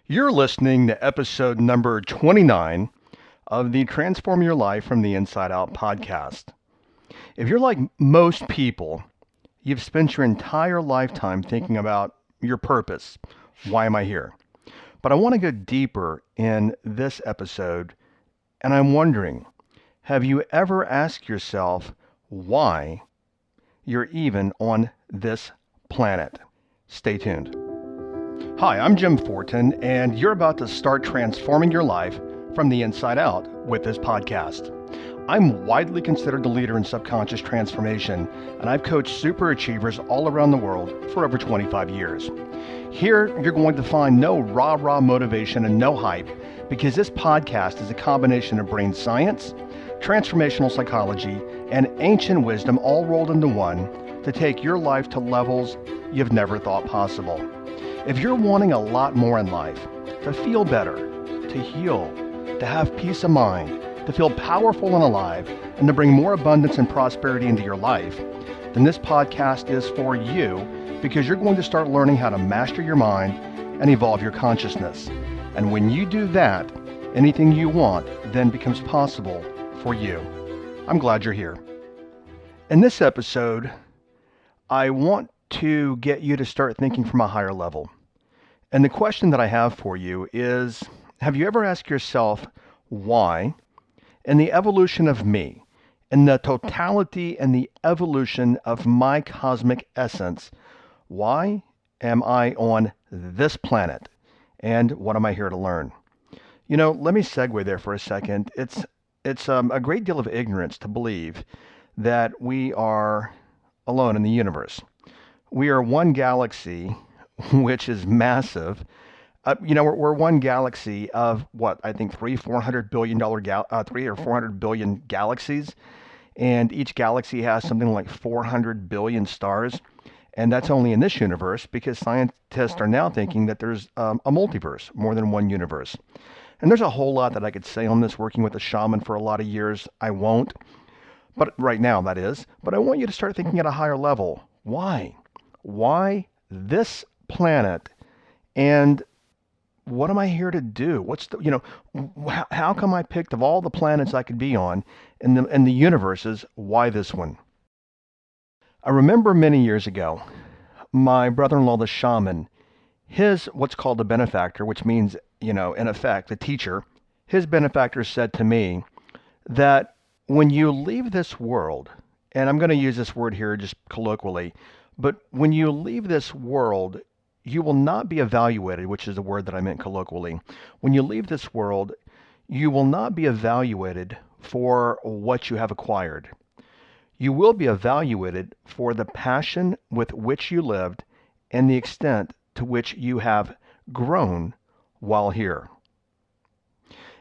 You're listening to episode number 29 of the Transform Your Life from the Inside Out podcast. If you're like most people, you've spent your entire lifetime thinking about your purpose. Why am I here? But I want to go deeper in this episode, and I'm wondering, have you ever asked yourself why you're even on this planet? Stay tuned. Hi, I'm Jim Fortin, and you're about to start transforming your life from the inside out with this podcast. I'm widely considered the leader in subconscious transformation, and I've coached super achievers all around the world for over 25 years. Here, you're going to find no rah-rah motivation and no hype, because this podcast is a combination of brain science, transformational psychology, and ancient wisdom all rolled into one to take your life to levels you've never thought possible. If you're wanting a lot more in life, to feel better, to heal, to have peace of mind, to feel powerful and alive, and to bring more abundance and prosperity into your life, then this podcast is for you, because you're going to start learning how to master your mind and evolve your consciousness. And when you do that, anything you want then becomes possible for you. I'm glad you're here. In this episode, I want to get you to start thinking from a higher level. And the question that I have for you is, have you ever asked yourself why, in the evolution of me, in the totality and the evolution of my cosmic essence, why am I on this planet? And what am I here to learn? Let me segue there for a second. It's a great deal of ignorance to believe that we are alone in the universe. We are one galaxy, which is massive. We're one galaxy of what I think 400 billion galaxies, and each galaxy has something like 400 billion stars, and that's only in this universe because scientists are now thinking that there's a multiverse, more than one universe. And there's a whole lot that I could say on this. Working with a shaman for a lot of years, I won't. But right now, that is. But I want you to start thinking at a higher level. Why? Why this planet? And what am I here to do? How come I picked of all the planets I could be on in the universes, why this one? I remember many years ago, my brother-in-law, the shaman, his what's called a benefactor, which means, in effect, a teacher, his benefactor said to me that when you leave this world, and I'm going to use this word here just colloquially, but when you leave this world, you will not be evaluated, which is the word that I meant colloquially. When you leave this world, you will not be evaluated for what you have acquired. You will be evaluated for the passion with which you lived and the extent to which you have grown while here.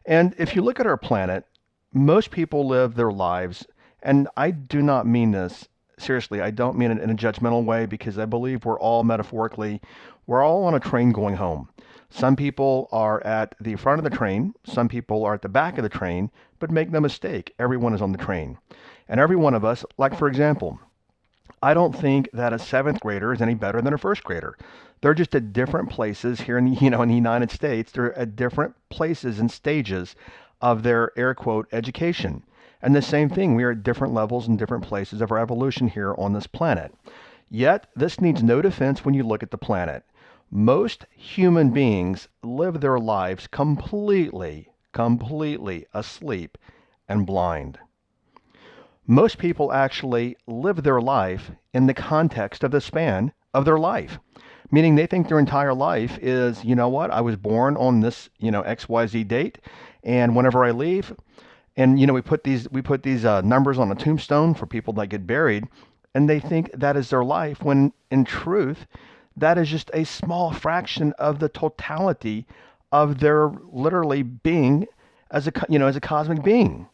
And if you look at our planet, most people live their lives, and I do not mean this seriously. I don't mean it in a judgmental way, because I believe we're all on a train going home. Some people are at the front of the train, some people are at the back of the train, but make no mistake, everyone is on the train. And every one of us, like for example, I don't think that a seventh grader is any better than a first grader. They're just at different places here in the United States. They're at different places and stages of their air quote education. And the same thing, we are at different levels and different places of our evolution here on this planet. Yet, this needs no defense when you look at the planet. Most human beings live their lives completely asleep and blind. Most people actually live their life in the context of the span of their life, meaning they think their entire life is, I was born on this, XYZ date, and whenever I leave, and we put these numbers on a tombstone for people that get buried, and they think that is their life, when in truth, that is just a small fraction of the totality of their literally being as a cosmic being.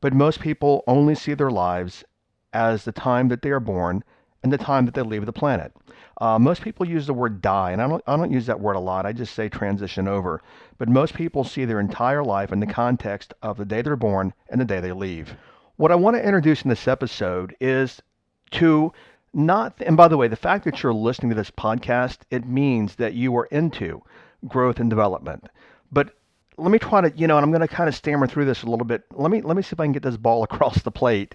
But most people only see their lives as the time that they are born and the time that they leave the planet. Most people use the word die, and I don't use that word a lot. I just say transition over. But most people see their entire life in the context of the day they're born and the day they leave. What I want to introduce in this episode is to not, and by the way, the fact that you're listening to this podcast, it means that you are into growth and development. But let me try to, and I'm going to kind of stammer through this a little bit. Let me see if I can get this ball across the plate.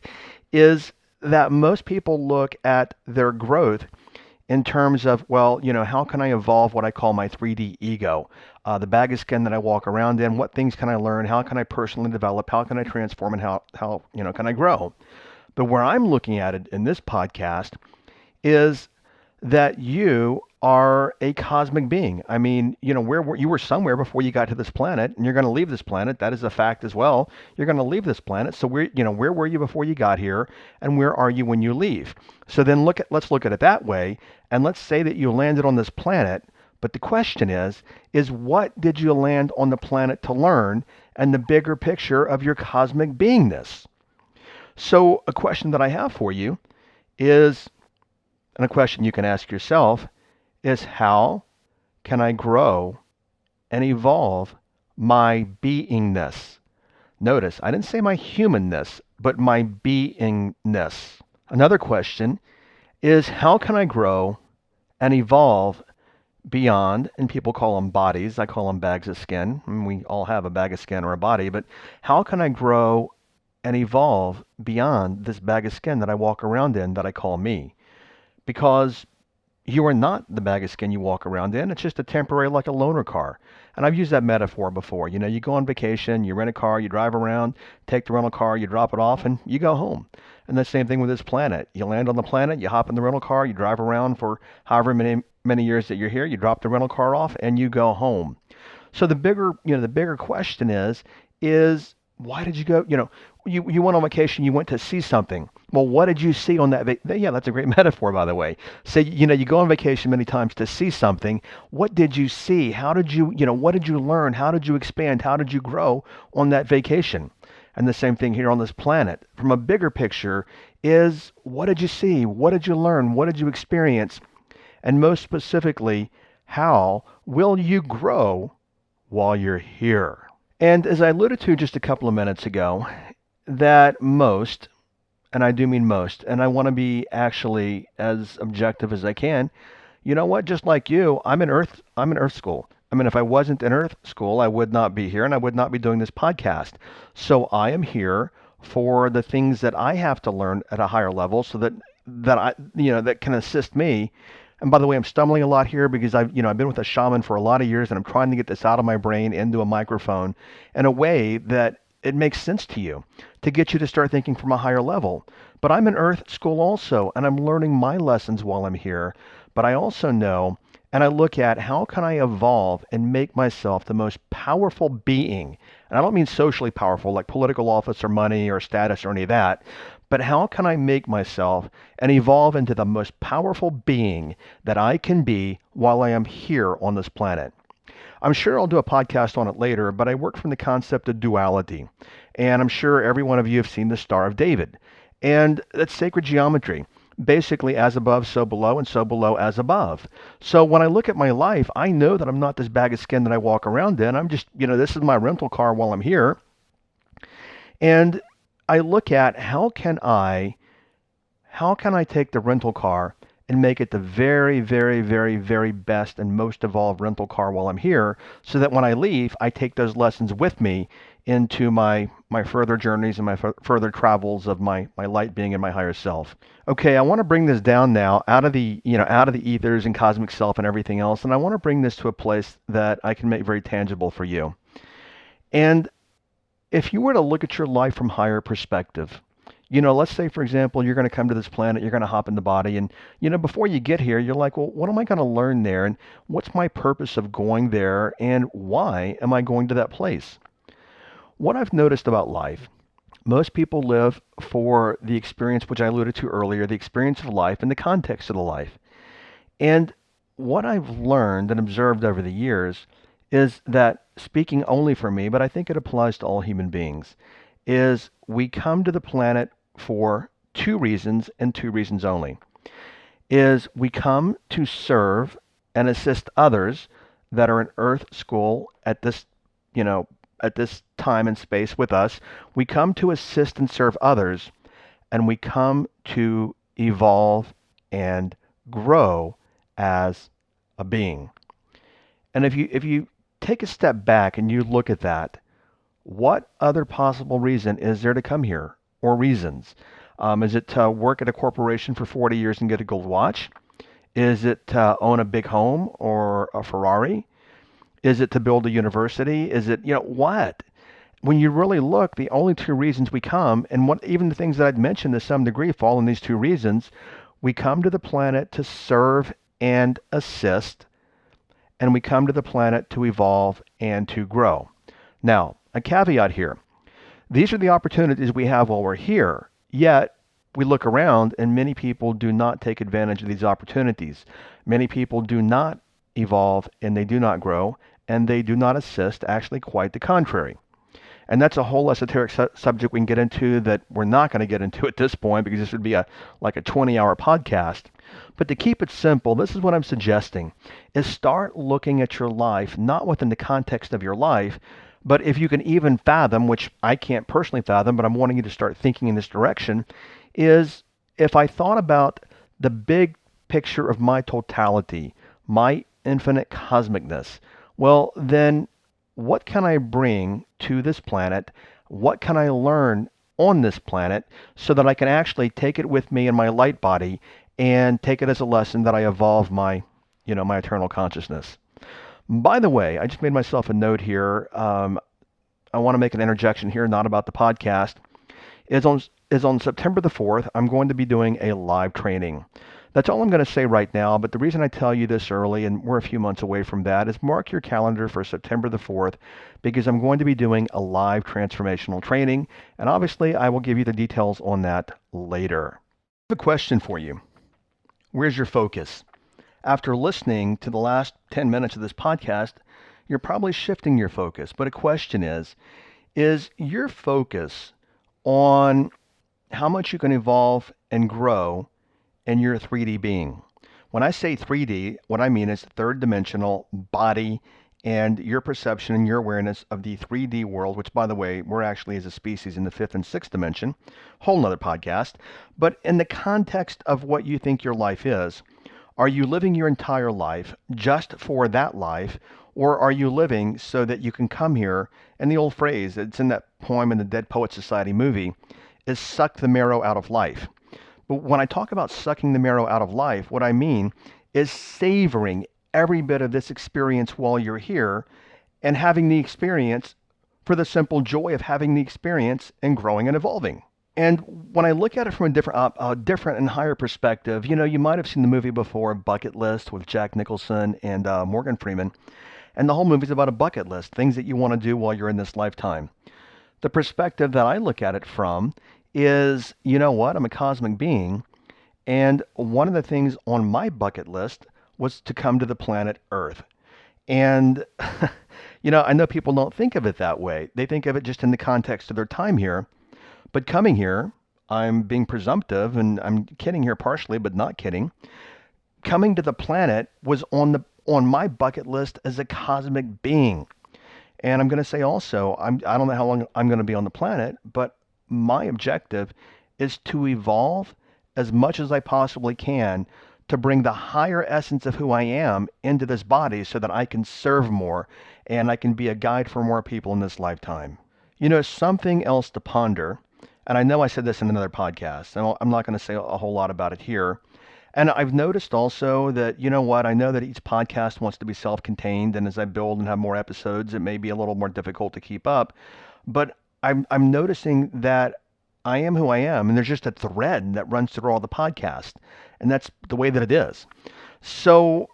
Is that most people look at their growth in terms of, well, how can I evolve what I call my 3D ego, the bag of skin that I walk around in? What things can I learn? How can I personally develop? How can I transform? And how can I grow? But where I'm looking at it in this podcast is that you are a cosmic being. I mean, where you were somewhere before you got to this planet, and you're going to leave this planet. That is a fact as well. You're going to leave this planet. So where were you before you got here, and where are you when you leave? So then let's look at it that way, and let's say that you landed on this planet. But the question is what did you land on the planet to learn, and the bigger picture of your cosmic beingness? So a question that I have for you is, and a question you can ask yourself is, how can I grow and evolve my beingness? Notice, I didn't say my humanness, but my beingness. Another question is, how can I grow and evolve beyond, and people call them bodies, I call them bags of skin. I mean, we all have a bag of skin or a body, but how can I grow and evolve beyond this bag of skin that I walk around in that I call me? Because you are not the bag of skin you walk around in. It's just a temporary, like a loaner car. And I've used that metaphor before. You go on vacation, you rent a car, you drive around, take the rental car, you drop it off, and you go home. And the same thing with this planet. You land on the planet, you hop in the rental car, you drive around for however many years that you're here, you drop the rental car off, and you go home. So the bigger question is why did you go? You went on vacation, you went to see something. Well, what did you see on that? Yeah, that's a great metaphor, by the way. Say, you go on vacation many times to see something. What did you see? How did what did you learn? How did you expand? How did you grow on that vacation? And the same thing here on this planet. From a bigger picture is, what did you see? What did you learn? What did you experience? And most specifically, how will you grow while you're here? And as I alluded to just a couple of minutes ago, that most, and I do mean most, and I want to be actually as objective as I can. You know what? Just like you, I'm in Earth School. I mean, if I wasn't in Earth School, I would not be here and I would not be doing this podcast. So I am here for the things that I have to learn at a higher level so that can assist me. And by the way, I'm stumbling a lot here because I've been with a shaman for a lot of years and I'm trying to get this out of my brain into a microphone in a way that it makes sense to you, to get you to start thinking from a higher level. But I'm in Earth School also, and I'm learning my lessons while I'm here. But I also know, and I look at, how can I evolve and make myself the most powerful being? And I don't mean socially powerful, like political office or money or status or any of that. But how can I make myself and evolve into the most powerful being that I can be while I am here on this planet? I'm sure I'll do a podcast on it later, but I work from the concept of duality. And I'm sure every one of you have seen the Star of David. And that's sacred geometry. Basically, as above, so below, and so below, as above. So when I look at my life, I know that I'm not this bag of skin that I walk around in. I'm just, this is my rental car while I'm here. And I look at, how can I take the rental car and make it the very, very, very, very best and most evolved rental car while I'm here, so that when I leave, I take those lessons with me into my further journeys and my further travels of my light being and my higher self. Okay, I want to bring this down now out of the ethers and cosmic self and everything else, and I want to bring this to a place that I can make very tangible for you. And if you were to look at your life from higher perspective, let's say, for example, you're going to come to this planet, you're going to hop in the body, and, before you get here, you're like, well, what am I going to learn there? And what's my purpose of going there? And why am I going to that place? What I've noticed about life, most people live for the experience, which I alluded to earlier, the experience of life and the context of the life. And what I've learned and observed over the years is that, speaking only for me, but I think it applies to all human beings, is we come to the planet for two reasons and two reasons only. Is we come to serve and assist others that are in Earth School at this time and space with us. We come to assist and serve others, and we come to evolve and grow as a being. And if you take a step back and you look at that, what other possible reason is there to come here, or reasons? Is it to work at a corporation for 40 years and get a gold watch? Is it to own a big home or a Ferrari? Is it to build a university? Is it, what? When you really look, the only two reasons we come, and what even the things that I'd mentioned to some degree fall in these two reasons, we come to the planet to serve and assist, and we come to the planet to evolve and to grow. Now, a caveat here. These are the opportunities we have while we're here, yet we look around and many people do not take advantage of these opportunities. Many people do not evolve and they do not grow and they do not assist, actually quite the contrary. And that's a whole esoteric subject we can get into that we're not going to get into at this point because this would be like a 20-hour podcast. But to keep it simple, this is what I'm suggesting, is start looking at your life, not within the context of your life, but if you can even fathom, which I can't personally fathom, but I'm wanting you to start thinking in this direction, is if I thought about the big picture of my totality, my infinite cosmicness, well, then what can I bring to this planet? What can I learn on this planet so that I can actually take it with me in my light body and take it as a lesson that I evolve my eternal consciousness. By the way, I just made myself a note here. I want to make an interjection here, not about the podcast. Is on September the 4th, I'm going to be doing a live training. That's all I'm going to say right now, but the reason I tell you this early, and we're a few months away from that, is mark your calendar for September the 4th, because I'm going to be doing a live transformational training, and obviously I will give you the details on that later. I have a question for you. Where's your focus? After listening to the last 10 minutes of this podcast, you're probably shifting your focus, but a question is your focus on how much you can evolve and grow in your 3D being? When I say 3D, what I mean is third dimensional body and your perception and your awareness of the 3D world, which, by the way, we're actually as a species in the fifth and sixth dimension, whole nother podcast. But in the context of what you think your life is, are you living your entire life just for that life, or are you living so that you can come here, and the old phrase that's in that poem in the Dead Poets Society movie is suck the marrow out of life. But when I talk about sucking the marrow out of life, what I mean is savoring every bit of this experience while you're here and having the experience for the simple joy of having the experience and growing and evolving. And when I look at it from a different and higher perspective, you might have seen the movie before, Bucket List, with Jack Nicholson and Morgan Freeman. And the whole movie's about a bucket list, things that you want to do while you're in this lifetime. The perspective that I look at it from is, you know what, I'm a cosmic being, and one of the things on my bucket list was to come to the planet Earth. And, I know people don't think of it that way. They think of it just in the context of their time here. But coming here, I'm being presumptive, and I'm kidding here partially, but not kidding. Coming to the planet was on my bucket list as a cosmic being. And I'm going to say also, I don't know how long I'm going to be on the planet, but my objective is to evolve as much as I possibly can to bring the higher essence of who I am into this body so that I can serve more and I can be a guide for more people in this lifetime. Something else to ponder, and I know I said this in another podcast, and I'm not going to say a whole lot about it here. And I've noticed also that, I know that each podcast wants to be self-contained, and as I build and have more episodes, it may be a little more difficult to keep up. But I'm noticing that I am who I am, and there's just a thread that runs through all the podcasts, and that's the way that it is. So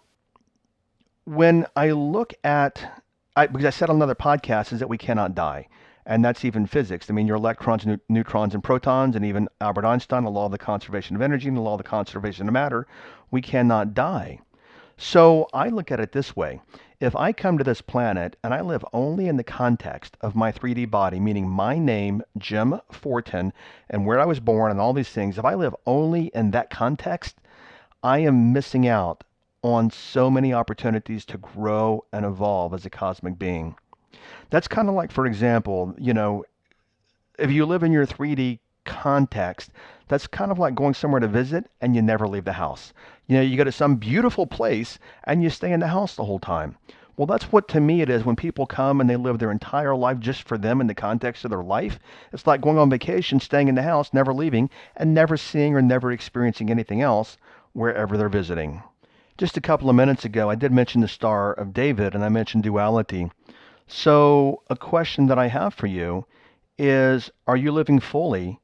when I look at, because I said on another podcast, is that we cannot die. And that's even physics. I mean, your electrons, neutrons, and protons, and even Albert Einstein, the law of the conservation of energy, and the law of the conservation of matter, we cannot die. So I look at it this way. If I come to this planet and I live only in the context of my 3D body, meaning my name, Jim Fortin, and where I was born and all these things, if I live only in that context, I am missing out on so many opportunities to grow and evolve as a cosmic being. That's kind of like, for example, if you live in your 3D context, that's kind of like going somewhere to visit and you never leave the house. You go to some beautiful place and you stay in the house the whole time. Well, that's what to me it is when people come and they live their entire life just for them in the context of their life. It's like going on vacation, staying in the house, never leaving, and never seeing or never experiencing anything else wherever they're visiting. Just a couple of minutes ago, I did mention the Star of David and I mentioned duality. So, a question that I have for you is, are you living fully?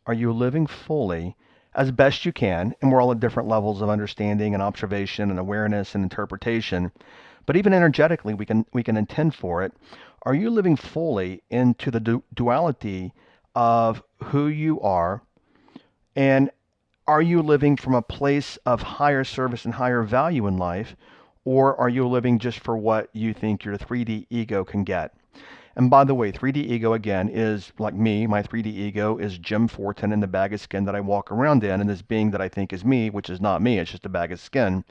Are you living fully as best you can? And we're all at different levels of understanding and observation and awareness and interpretation. But even energetically, we can intend for it. Are you living fully into the duality of who you are? And are you living from a place of higher service and higher value in life? Or are you living just for what you think your 3D ego can get? And by the way, 3D ego again is like me. My 3D ego is Jim Fortin in the bag of skin that I walk around in, and this being that I think is me, which is not me, it's just a bag of skin.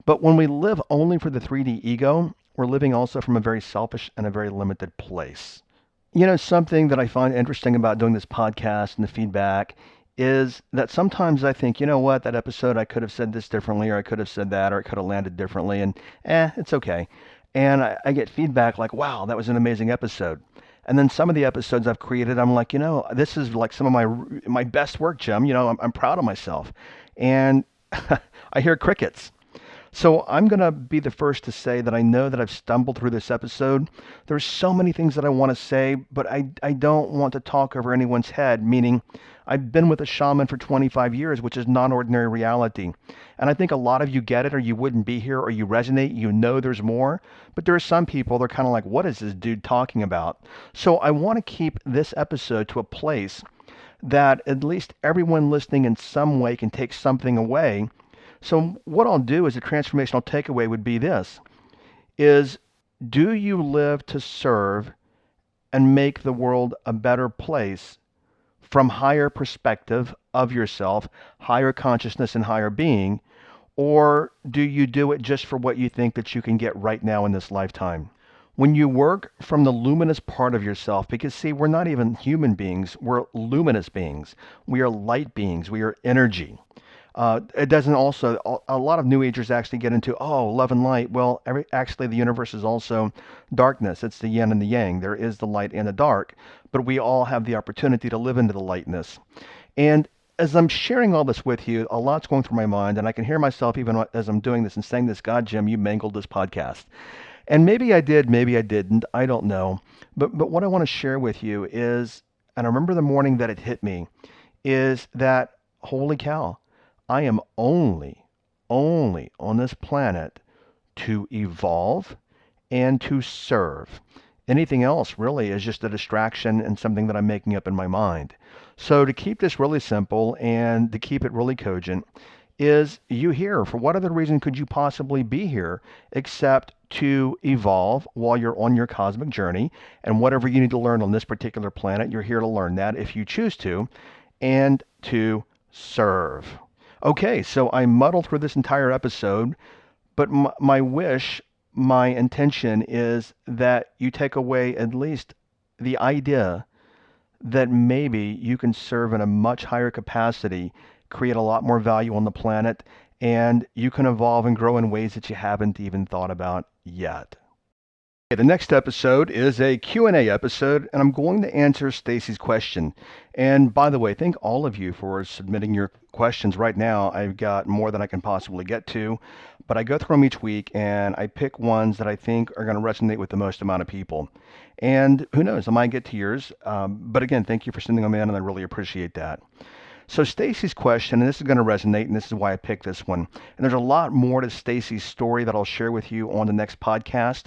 But when we live only for the 3D ego, we're living also from a very selfish and a very limited place. Something that I find interesting about doing this podcast and the feedback is that sometimes I think, you know what, that episode I could have said this differently, or I could have said that, or it could have landed differently, and it's okay. And I get feedback like, wow, that was an amazing episode. And then some of the episodes I've created, I'm like, this is like some of my best work, Jim. I'm proud of myself. And I hear crickets. So I'm going to be the first to say that I know that I've stumbled through this episode. There's so many things that I want to say, but I don't want to talk over anyone's head, meaning I've been with a shaman for 25 years, which is non-ordinary reality. And I think a lot of you get it, or you wouldn't be here, or you resonate, there's more. But there are some people, they're kind of like, what is this dude talking about? So I want to keep this episode to a place that at least everyone listening in some way can take something away. So what I'll do as a transformational takeaway would be this, is do you live to serve and make the world a better place from higher perspective of yourself, higher consciousness and higher being, or do you do it just for what you think that you can get right now in this lifetime? When you work from the luminous part of yourself, because see, we're not even human beings, we're luminous beings. We are light beings, we are energy. It doesn't also, a lot of New Agers actually get into, love and light. Well, actually, the universe is also darkness. It's the yin and the yang. There is the light and the dark, but we all have the opportunity to live into the lightness. And as I'm sharing all this with you, a lot's going through my mind, and I can hear myself even as I'm doing this and saying this, God, Jim, you mangled this podcast. And maybe I did, maybe I didn't. I don't know. But what I want to share with you is, and I remember the morning that it hit me, is that, holy cow, I am only on this planet to evolve and to serve. Anything else really is just a distraction and something that I'm making up in my mind. So to keep this really simple and to keep it really cogent, is you here? For what other reason could you possibly be here except to evolve while you're on your cosmic journey? And whatever you need to learn on this particular planet, you're here to learn that if you choose to, and to serve. Okay, so I muddled through this entire episode, but my wish, my intention is that you take away at least the idea that maybe you can serve in a much higher capacity, create a lot more value on the planet, and you can evolve and grow in ways that you haven't even thought about yet. The next episode is a Q&A episode, and I'm going to answer Stacy's question. And by the way, thank all of you for submitting your questions. Right now, I've got more than I can possibly get to, but I go through them each week, and I pick ones that I think are going to resonate with the most amount of people. And who knows, I might get to yours. But again, thank you for sending them in, and I really appreciate that. So Stacy's question, and this is going to resonate, and this is why I picked this one. And there's a lot more to Stacy's story that I'll share with you on the next podcast.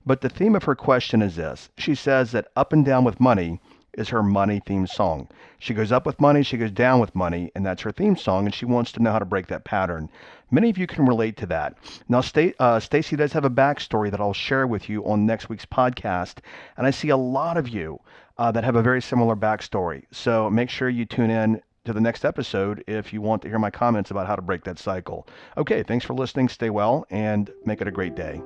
But the theme of her question is this. She says that Up and Down with Money is her money theme song. She goes up with money, she goes down with money, and that's her theme song, and she wants to know how to break that pattern. Many of you can relate to that. Now, Stacy does have a backstory that I'll share with you on next week's podcast, and I see a lot of you that have a very similar backstory. So make sure you tune in to the next episode if you want to hear my comments about how to break that cycle. Okay, thanks for listening. Stay well, and make it a great day.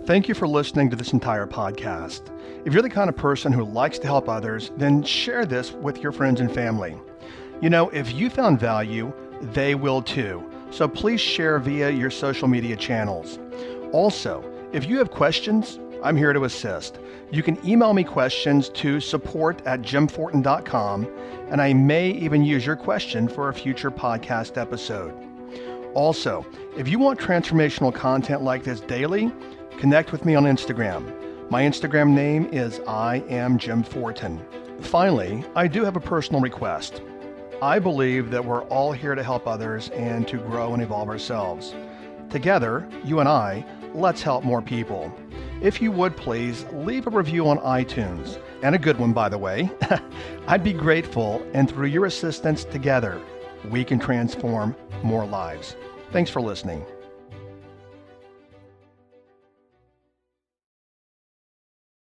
Thank you for listening to this entire podcast. If you're the kind of person who likes to help others, then share this with your friends and family. If you found value, they will too. So please share via your social media channels. Also, if you have questions, I'm here to assist. You can email me questions to support@jimfortin.com, and I may even use your question for a future podcast episode. Also, if you want transformational content like this daily, connect with me on Instagram. My Instagram name is I am Jim Fortin. Finally, I do have a personal request. I believe that we're all here to help others and to grow and evolve ourselves. Together, you and I, let's help more people. If you would please leave a review on iTunes, and a good one by the way. I'd be grateful, and through your assistance together, we can transform more lives. Thanks for listening.